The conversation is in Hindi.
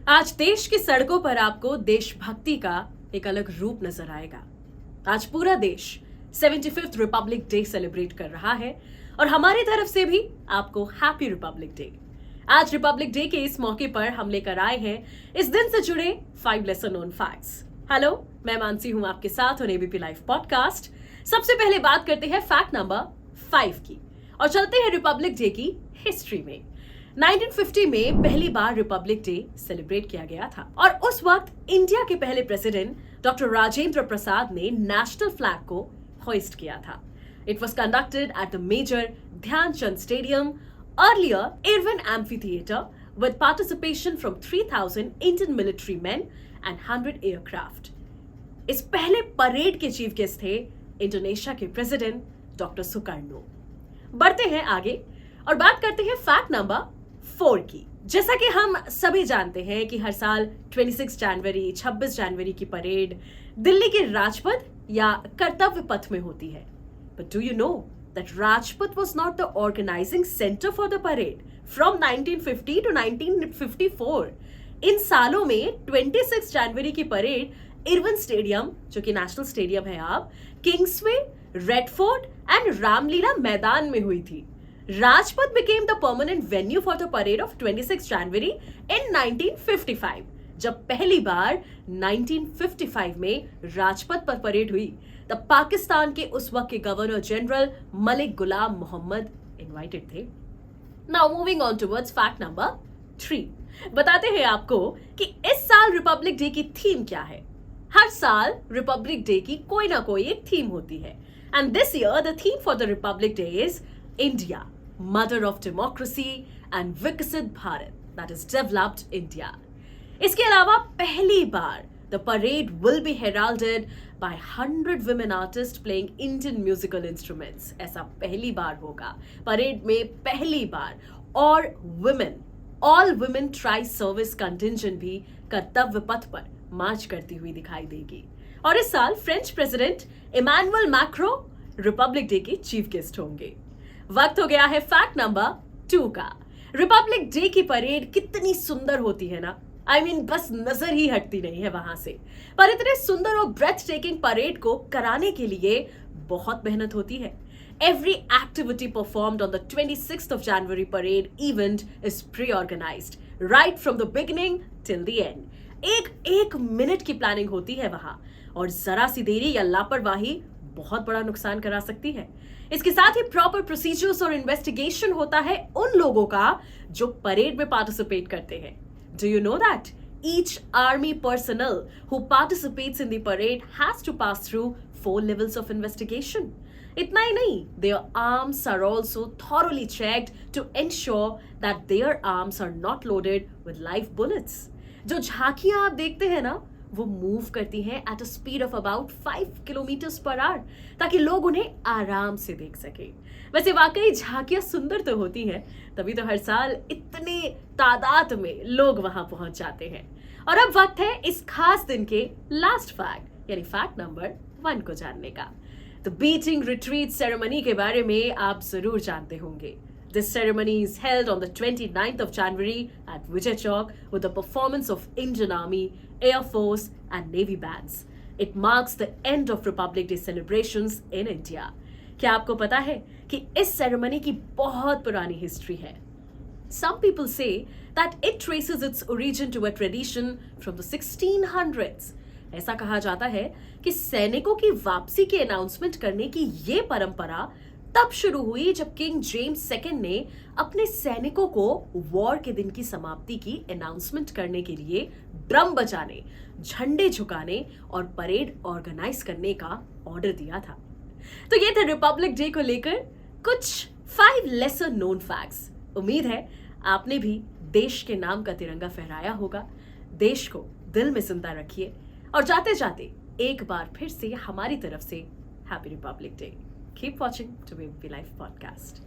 आज देश की सड़कों पर आपको देशभक्ति का एक अलग रूप नजर आएगा। आज पूरा देश 75th रिपब्लिक डे सेलिब्रेट कर रहा है और हमारी तरफ से भी आपको हैप्पी रिपब्लिक डे। आज रिपब्लिक डे के इस मौके पर हम लेकर आए हैं इस दिन से जुड़े 5 लेसन नोन फैक्ट्स। हेलो, मैं मानसी हूं आपके साथ और एबीपी लाइव पॉडकास्ट। सबसे पहले बात करते हैं फैक्ट नंबर 5 की और चलते हैं रिपब्लिक डे की हिस्ट्री में। 1950 में पहली बार रिपब्लिक डे सेलिब्रेट किया गया था और उस वक्त इंडिया के पहले प्रेसिडेंट डॉक्टर राजेंद्र प्रसाद ने नेशनल फ्लैग को होइस्ट किया था। It was conducted at the major Dhyan Chand stadium, earlier Irwin amphitheatre, with participation from 3,000 Indian military men and 100 aircraft. इस पहले परेड के चीफ गेस्ट थे इंडोनेशिया के प्रेसिडेंट डॉक्टर सुकार्नो। बढ़ते हैं आगे और बात करते हैं फैक्ट नंबर 4 की। जैसा कि हम सभी जानते हैं कि हर साल 26 जनवरी 26 जनवरी की परेड दिल्ली के राजपथ या कर्तव्य पथ में होती है। But do you know that Rajpath was not the organizing center for the parade from 1950 to 1954. इन सालों में 26 जनवरी की परेड इरविन स्टेडियम, जो कि नेशनल स्टेडियम है आप, Kingsway, red fort and Ramlila मैदान में हुई थी। Rajpath became the permanent venue for the parade of 26 January in 1955, जब पहली बार 1955 में राजपथ पर परेड हुई तब पाकिस्तान के उस वक्त के गवर्नर जनरल मलिक गुलाम मोहम्मद इनवाइटेड थे। Now moving on towards fact number 3, बताते हैं आपको कि इस साल रिपब्लिक डे की थीम क्या है। हर साल रिपब्लिक डे की कोई ना कोई एक थीम होती है and this year the theme for the republic day is India, mother of democracy and विकसित Bharat, that is developed India. इसके अलावा पहली बार the parade will be heralded by 100 women artists playing Indian musical instruments. ऐसा पहली बार होगा परेड में, पहली बार। और all women tri service contingent भी कर्तव्य पथ पर मार्च करती हुई दिखाई देगी। और इस साल French president Emmanuel Macron Republic Day के चीफ गेस्ट होंगे। वक्त हो गया है फैक्ट नंबर 2 का। रिपब्लिक डे की परेड कितनी सुंदर होती है ना, बस नजर ही हटती नहीं है वहां से। पर इतने सुंदर और ब्रेथ टेकिंग परेड को कराने के लिए बहुत मेहनत होती है। Every activity performed on the 26th of January parade event is pre-organized, right from the beginning till the end. एक मिनट की प्लानिंग होती है वहां और जरा सी देरी या लापरवाही बहुत बड़ा नुकसान करा सकती है। इसके साथ ही प्रॉपर प्रोसीजर्स और इन्वेस्टिगेशन होता है उन लोगों का जो परेड में पार्टिसिपेट करते हैं। Do you know that each army personnel who participates in the parade has to pass through 4 levels of investigation? इतना ही नहीं, their arms are also thoroughly checked to ensure that their arms are not loaded with live bullets. जो झांकियां आप देखते हैं ना, वो मूव करती हैं at a speed of about 5 kilometers per hour ताकि लोग उन्हें आराम से देख सके। वैसे वाकई झांकियां सुंदर तो होती हैं, तभी तो हर साल इतने तादाद में लोग वहां पहुंच जाते हैं। और अब वक्त है इस खास दिन के लास्ट फैक्ट यानी फैक्ट नंबर 1 को जानने का। तो बीटिंग रिट्रीट सेरेमनी के बारे में आप जरूर जानते होंगे। This ceremony is held on the 29th of January at Vijay Chowk with the performance of Indian Army, Air Force and Navy bands. It marks the end of Republic Day celebrations in India. क्या आपको पता है कि इस सेरेमनी की बहुत पुरानी हिस्ट्री है? Some people say that it traces its origin to a tradition from the 1600s. ऐसा कहा जाता है कि सैनिकों की वापसी की अनाउंसमेंट करने की ये परंपरा तब शुरू हुई जब किंग जेम्स सेकंड ने अपने सैनिकों को वॉर के दिन की समाप्ति की अनाउंसमेंट करने के लिए ड्रम बजाने, झंडे झुकाने और परेड ऑर्गेनाइज करने का ऑर्डर दिया था। तो ये थे रिपब्लिक डे को लेकर कुछ 5 लेसर नोन फैक्ट्स। उम्मीद है आपने भी देश के नाम का तिरंगा फहराया होगा। देश को दिल में जिंदा रखिए और जाते जाते एक बार फिर से हमारी तरफ से happy Republic day. Keep watching to be Life Podcast.